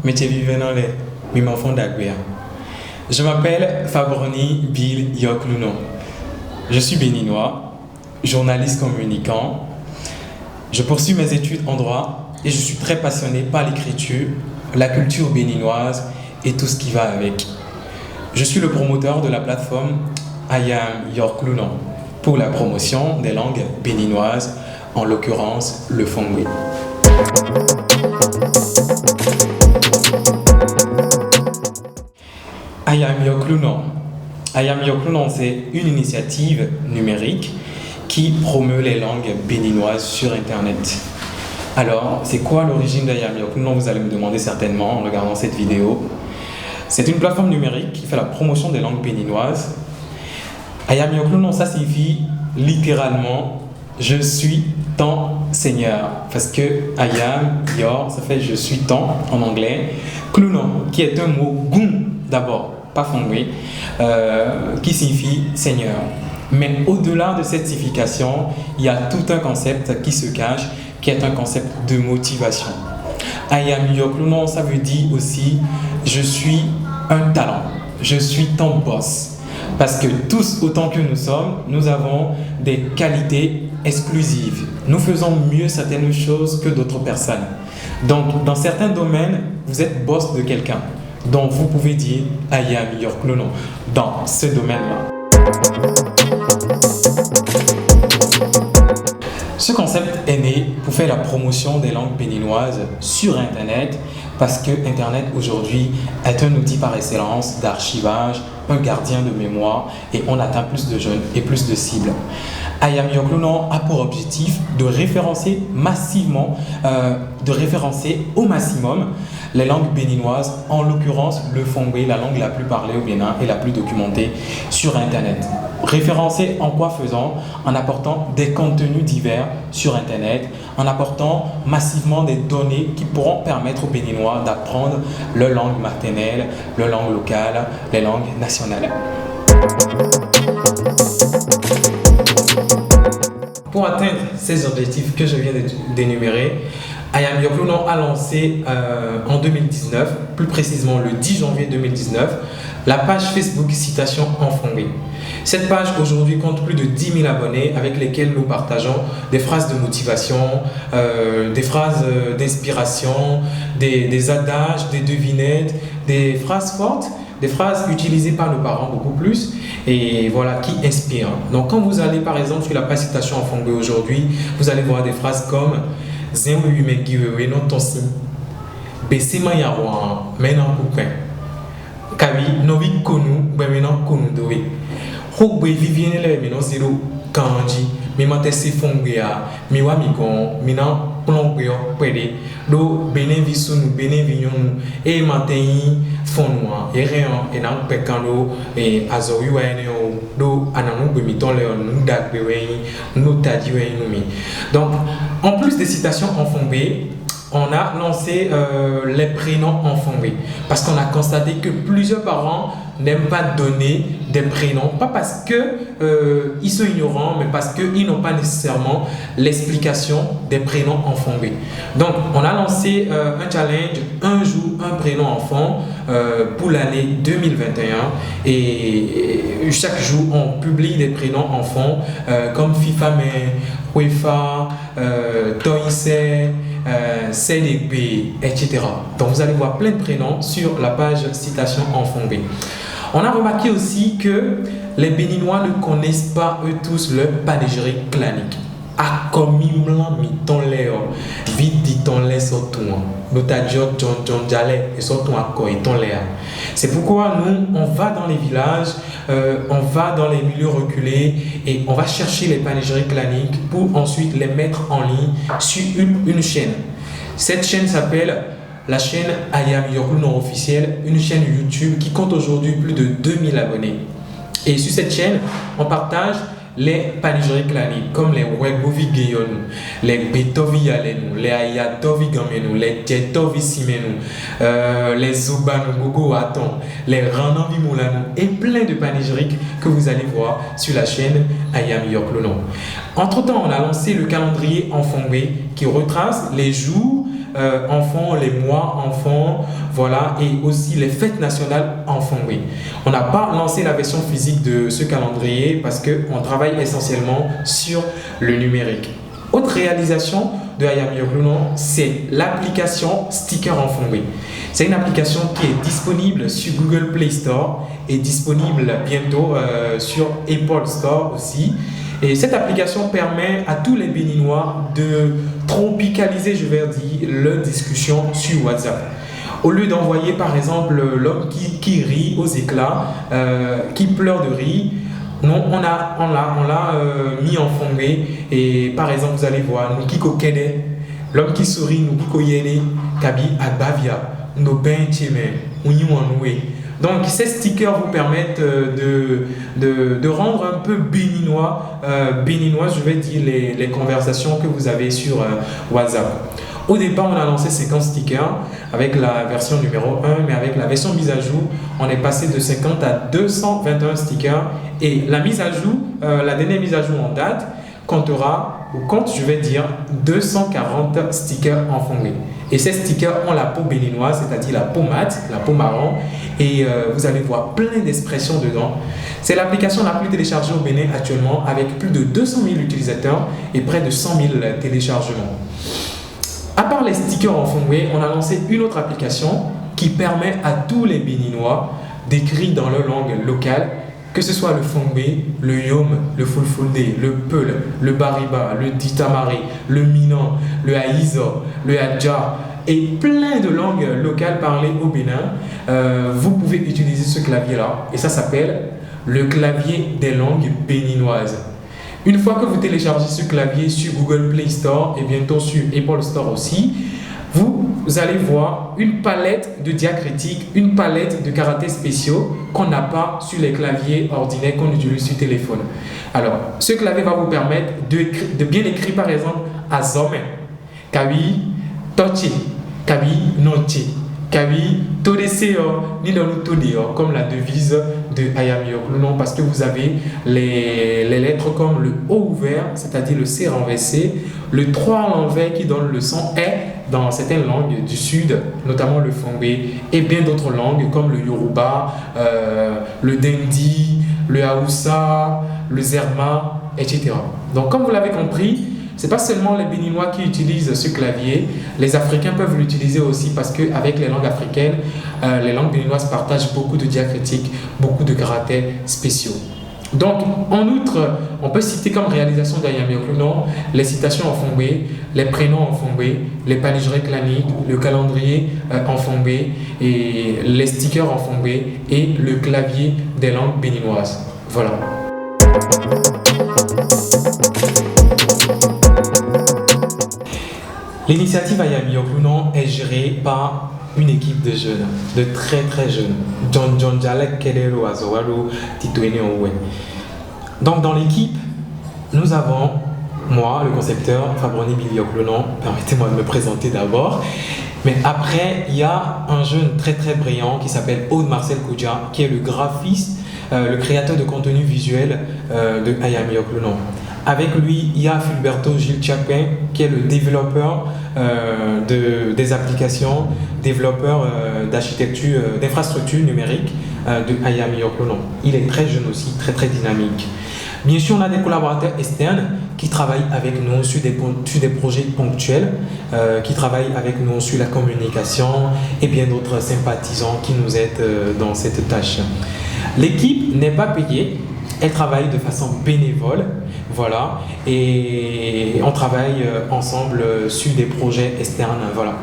métier vivant dans les m'enfants d'Aguia. Je m'appelle Fabroni Bill Yokluno. Je suis béninois, journaliste communicant. Je poursuis mes études en droit et je suis très passionné par l'écriture, la culture béninoise et tout ce qui va avec. Je suis le promoteur de la plateforme I Am Yokluno pour la promotion des langues béninoises, en l'occurrence le Fongwe. I Am Yokluno. I Am Yokluno, c'est une initiative numérique qui promeut les langues béninoises sur Internet. Alors, c'est quoi l'origine d'I Am Yokluno? Vous allez me demander certainement en regardant cette vidéo. C'est une plateforme numérique qui fait la promotion des langues béninoises. I Am Yokluno, ça signifie littéralement « Je suis ton Seigneur ». Parce que I Am Your, ça fait « Je suis ton » en anglais. Kluno, qui est un mot « gun » d'abord, pas fongwe, qui signifie « Seigneur ». Mais au-delà de cette signification, il y a tout un concept qui se cache, qui est un concept de motivation. I Am Yokluno, ça veut dire aussi « Je suis un talent, je suis ton boss ». Parce que tous, autant que nous sommes, nous avons des qualités exclusives. Nous faisons mieux certaines choses que d'autres personnes. Donc, dans certains domaines, vous êtes boss de quelqu'un. Donc, vous pouvez dire « I Am Yokluno » dans ce domaine-là. Ce concept est né pour faire la promotion des langues béninoises sur Internet parce que Internet aujourd'hui est un outil par excellence d'archivage, un gardien de mémoire et on atteint plus de jeunes et plus de cibles. I Am Yokluno a pour objectif de référencer massivement, au maximum les langues béninoises, en l'occurrence le Fongwe, la langue la plus parlée au Bénin et la plus documentée sur Internet. Référencer en quoi faisant? En apportant des contenus divers sur Internet, en apportant massivement des données qui pourront permettre aux Béninois d'apprendre leur langue maternelle, leur langue locale, les langues nationales. Pour atteindre ces objectifs que je viens d'énumérer, I Am Yokluno a lancé en 2019, plus précisément le 10 janvier 2019, la page Facebook Citation en Fongwe. Cette page aujourd'hui compte plus de 10 000 abonnés avec lesquels nous partageons des phrases de motivation, des phrases d'inspiration, des adages, des devinettes, des phrases fortes, des phrases utilisées par nos parents beaucoup plus et voilà, qui inspirent. Donc quand vous allez par exemple sur la page Citation en Fongwe aujourd'hui, vous allez voir des phrases comme Zemu yumegiwewe no tonsi Besima yawa menan kupin Kabi novi konu bemenan konu dowe Hogbe vivienne le menan zero kanji Mimante se Fongwea miwa migon minan plongweo pwede do benen visunu benen vinyonu e matenyi fonwa erean enan pekando e azoyu eneo do ananu bemiton leon nu dagbewen nu tadiwen numi. Donc en plus des citations en Fongwe, on a lancé les prénoms en Fongwe parce qu'on a constaté que plusieurs parents n'aiment pas donner des prénoms, pas parce que ils sont ignorants, mais parce qu'ils n'ont pas nécessairement l'explication des prénoms en Fongwe. Donc, on a lancé un challenge, un jour, un prénom enfant pour l'année 2021 et chaque jour, on publie des prénoms enfants comme FIFA, Wefa, Toïse, CDB, etc. Donc, vous allez voir plein de prénoms sur la page Citation en Fongwe. On a remarqué aussi que les Béninois ne connaissent pas eux tous leur panégyrique clanique. Akomimlan miton leo, vite dit-on les sortois. Notadio John Jale et sortois akoiton lea. C'est pourquoi nous, on va dans les villages, on va dans les milieux reculés et on va chercher les panégyriques claniques pour ensuite les mettre en ligne sur une chaîne. Cette chaîne s'appelle la chaîne I Am Yokluno officielle, une chaîne YouTube qui compte aujourd'hui plus de 2000 abonnés. Et sur cette chaîne, on partage les panégyriques claniques comme les Wegovi Geyonu, les Betovi Yalenu, les Ayatovi Gamenu, les Jetovi Simenu, les Zubanu Gogo Aton, les Rananvi Moulanu et plein de panégyriques que vous allez voir sur la chaîne I Am Yokluno. Entre temps, on a lancé le calendrier en Fongwe qui retrace les jours enfants, les mois enfants, voilà, et aussi les fêtes nationales en Fongbe. On n'a pas lancé la version physique de ce calendrier parce qu'on travaille essentiellement sur le numérique. Autre réalisation de Ayam Yokluno, c'est l'application Sticker en Fongbe. C'est une application qui est disponible sur Google Play Store et disponible bientôt sur Apple Store aussi. Et cette application permet à tous les Béninois de tropicaliser, je vais dire, leur discussion sur WhatsApp. Au lieu d'envoyer par exemple l'homme qui rit aux éclats, qui pleure de rire, non, on l'a mis en Fongbe. Et par exemple, vous allez voir, nous qui kokede, l'homme qui sourit, nous qui koyele, kabi agbavia, nos ben cheme, uniwanoué. Donc ces stickers vous permettent de rendre un peu béninois, je vais dire, les conversations que vous avez sur WhatsApp. Au départ, on a lancé 50 stickers avec la version numéro 1, mais avec la version mise à jour, on est passé de 50 à 221 stickers. Et la mise à jour, la dernière mise à jour en date, compte, je vais dire, 240 stickers en Fongbe. Et ces stickers ont la peau béninoise, c'est-à-dire la peau mate, la peau marron. Et vous allez voir plein d'expressions dedans. C'est l'application la plus téléchargée au Bénin actuellement, avec plus de 200 000 utilisateurs et près de 100 000 téléchargements. À part les stickers en Fongbe, on a lancé une autre application qui permet à tous les Béninois d'écrire dans leur langue locale, que ce soit le Fongbe, le Yom, le Fulfulde, le Peul, le Bariba, le Ditamari, le Minan, le Haïzo, le Hadja et plein de langues locales parlées au Bénin. Vous pouvez utiliser ce clavier-là et ça s'appelle le clavier des langues béninoises. Une fois que vous téléchargez ce clavier sur Google Play Store et bientôt sur Apple Store aussi, vous allez voir une palette de diacritiques, une palette de caractères spéciaux qu'on n'a pas sur les claviers ordinaires qu'on utilise sur téléphone. Alors, ce clavier va vous permettre de bien écrire par exemple Azome, Kawi, Tochi, Kawi, Nochi, Kawi, Todeseo, Nidonu Todeo, comme la devise de Ayam Yokluno, parce que vous avez les lettres comme le O ouvert, c'est-à-dire le C renversé, le 3 à l'envers qui donne le son E dans certaines langues du sud, notamment le Fongbe, et bien d'autres langues comme le Yoruba, le Dendi, le Haoussa, le Zerma, etc. Donc comme vous l'avez compris, ce n'est pas seulement les Béninois qui utilisent ce clavier, les Africains peuvent l'utiliser aussi parce qu'avec les langues africaines, les langues béninoises partagent beaucoup de diacritiques, beaucoup de caractères spéciaux. Donc, en outre, on peut citer comme réalisation d'Ayam Yokluno les citations en Fongbe, les prénoms en Fongbe, les palingeries claniques, le calendrier en Fongbe, et les stickers en Fongbe et le clavier des langues béninoises. Voilà. L'initiative Ayam Yokluno est gérée par une équipe de jeunes, de très très jeunes. Donc dans l'équipe, nous avons moi, le concepteur Fabroni Billy Yokluno, permettez-moi de me présenter d'abord. Mais après, il y a un jeune très très brillant qui s'appelle Aude Marcel Koudja, qui est le graphiste, le créateur de contenu visuel de Ayam Yokluno. Avec lui, il y a Fulberto Gilles Chapin, qui est le développeur des applications, développeur d'architecture, d'infrastructure numérique de Ayam Yokluno. Il est très jeune aussi, très très dynamique. Bien sûr, on a des collaborateurs externes qui travaillent avec nous sur des projets ponctuels, qui travaillent avec nous sur la communication et bien d'autres sympathisants qui nous aident dans cette tâche. L'équipe n'est pas payée, elle travaille de façon bénévole, voilà, et on travaille ensemble sur des projets externes, voilà.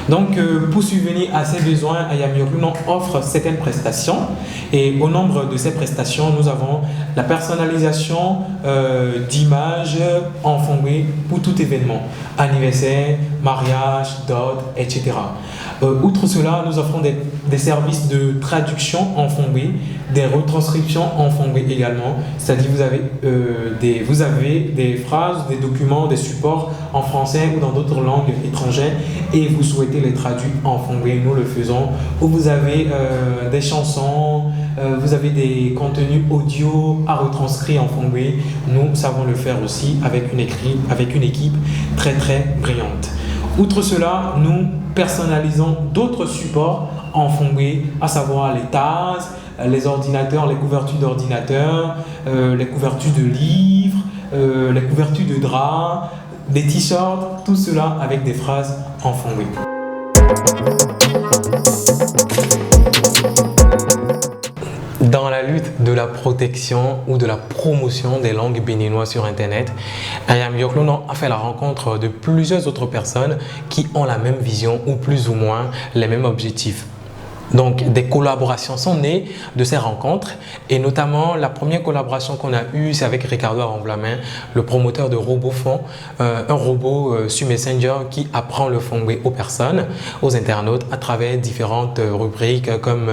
Donc, pour subvenir à ces besoins, Ayam Yokluno offre certaines prestations, et au nombre de ces prestations, nous avons la personnalisation d'images en Fongbe pour tout événement, anniversaire, mariage, dot, etc. Outre cela, nous offrons des services de traduction en Fongbe, des retranscriptions en Fongbe également, c'est-à-dire vous avez des phrases, des documents, des supports en français ou dans d'autres langues étrangères et vous souhaitez les traduire en Fongbe, nous le faisons. Ou vous avez des chansons, vous avez des contenus audio à retranscrire en Fongbe, nous savons le faire aussi avec une équipe très très brillante. Outre cela, nous personnalisons d'autres supports en Fongway, à savoir les tasses, les ordinateurs, les couvertures d'ordinateurs, les couvertures de livres, les couvertures de draps, des t-shirts, tout cela avec des phrases en Fongway. Dans la lutte de la protection ou de la promotion des langues béninoises sur Internet, Ayam Yoklounon a fait la rencontre de plusieurs autres personnes qui ont la même vision ou plus ou moins les mêmes objectifs. Donc, des collaborations sont nées de ces rencontres et notamment la première collaboration qu'on a eue, c'est avec Ricardo Aramblamin, le promoteur de RoboFond, un robot sur Messenger qui apprend le Fongway aux personnes, aux internautes à travers différentes rubriques comme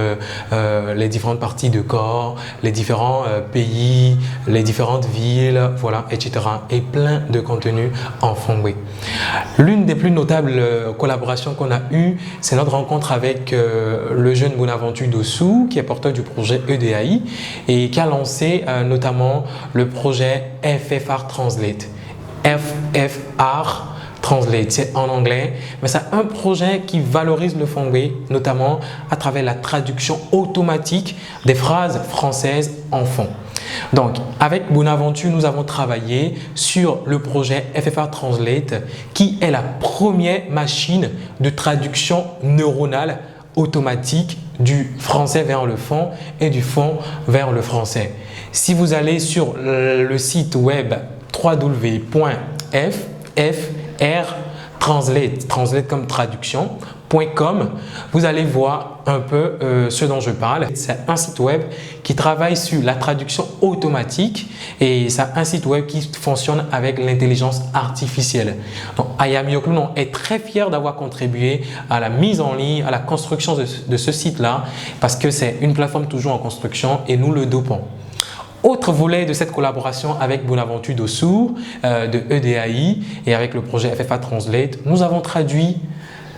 les différentes parties de corps, les différents pays, les différentes villes, voilà, etc. Et plein de contenus en Fongway. L'une des plus notables collaborations qu'on a eues, c'est notre rencontre avec le jeune Bonaventure Dossou, qui est porteur du projet EDAI et qui a lancé notamment le projet FFR Translate. FFR Translate, c'est en anglais, mais c'est un projet qui valorise le Fongway, notamment à travers la traduction automatique des phrases françaises en fond. Donc, avec Bonaventure, nous avons travaillé sur le projet FFR Translate, qui est la première machine de traduction neuronale automatique du français vers le fond et du fond vers le français. Si vous allez sur le site web www.ffrtranslate comme traduction.com, vous allez voir un peu ce dont je parle. C'est un site web qui travaille sur la traduction automatique et c'est un site web qui fonctionne avec l'intelligence artificielle. Donc, Ayam Yoklounon est très fier d'avoir contribué à la mise en ligne, à la construction de ce site-là parce que c'est une plateforme toujours en construction et nous le dopons. Autre volet de cette collaboration avec Bonaventure Dossou de EDAI et avec le projet FFR Translate, nous avons traduit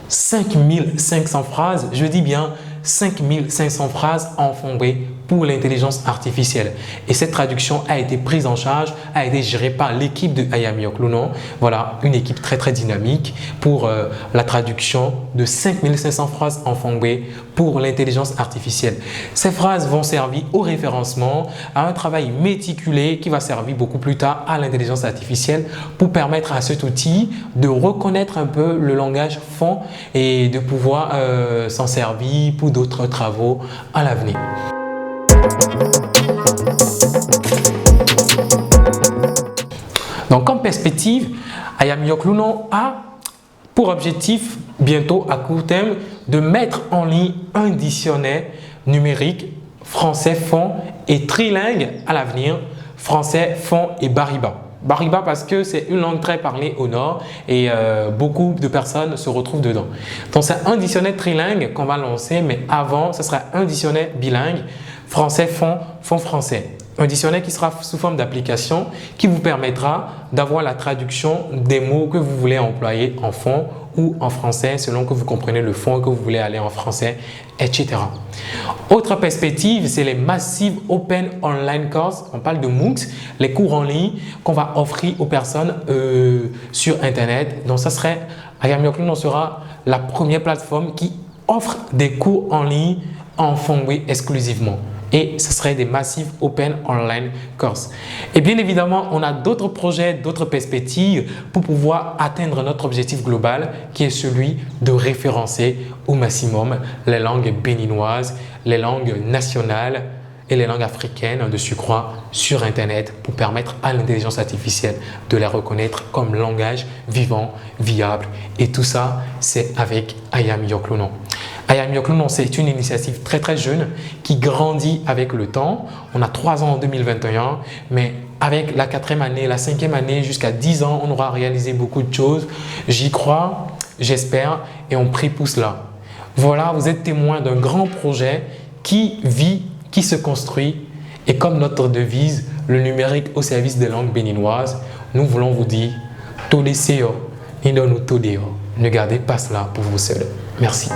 5500 phrases, je dis bien 5500 phrases en Fongway pour l'intelligence artificielle. Et cette traduction a été prise en charge, a été gérée par l'équipe de Ayam Yoklounon. Voilà, une équipe très dynamique pour la traduction de 5500 phrases en Fongway pour l'intelligence artificielle. Ces phrases vont servir au référencement, à un travail méticulé qui va servir beaucoup plus tard à l'intelligence artificielle pour permettre à cet outil de reconnaître un peu le langage fond et de pouvoir s'en servir pour d'autres travaux à l'avenir. Donc, comme perspective, Ayam Yoklounon a pour objectif, bientôt à court terme, de mettre en ligne un dictionnaire numérique français fond et trilingue à l'avenir, français fond et bariba. Bariba parce que c'est une langue très parlée au nord et beaucoup de personnes se retrouvent dedans. Donc, c'est un dictionnaire trilingue qu'on va lancer, mais avant, ce sera un dictionnaire bilingue, français fond, fond français. Un dictionnaire qui sera sous forme d'application qui vous permettra d'avoir la traduction des mots que vous voulez employer en fond ou en français selon que vous comprenez le fond et que vous voulez aller en français, etc. Autre perspective, c'est les Massive Open Online Courses. On parle de MOOCs, les cours en ligne qu'on va offrir aux personnes sur Internet. Donc, ça serait, Ayam Yoklounon sera la première plateforme qui offre des cours en ligne en Fongway exclusivement. Et ce serait des Massive Open Online Courses. Et bien évidemment, on a d'autres projets, d'autres perspectives pour pouvoir atteindre notre objectif global qui est celui de référencer au maximum les langues béninoises, les langues nationales et les langues africaines de surcroît sur Internet pour permettre à l'intelligence artificielle de les reconnaître comme langage vivant, viable. Et tout ça, c'est avec Ayam Yoklounon. Ayam Yoklounon, c'est une initiative très jeune qui grandit avec le temps. On a 3 ans en 2021, mais avec la 4e année, la 5e année, jusqu'à 10 ans, on aura réalisé beaucoup de choses. J'y crois, j'espère et on prie pour cela. Voilà, vous êtes témoin d'un grand projet qui vit, qui se construit et comme notre devise, le numérique au service des langues béninoises, nous voulons vous dire « Todeseo, Indonu Todeo ». Ne gardez pas cela pour vous seul. Merci.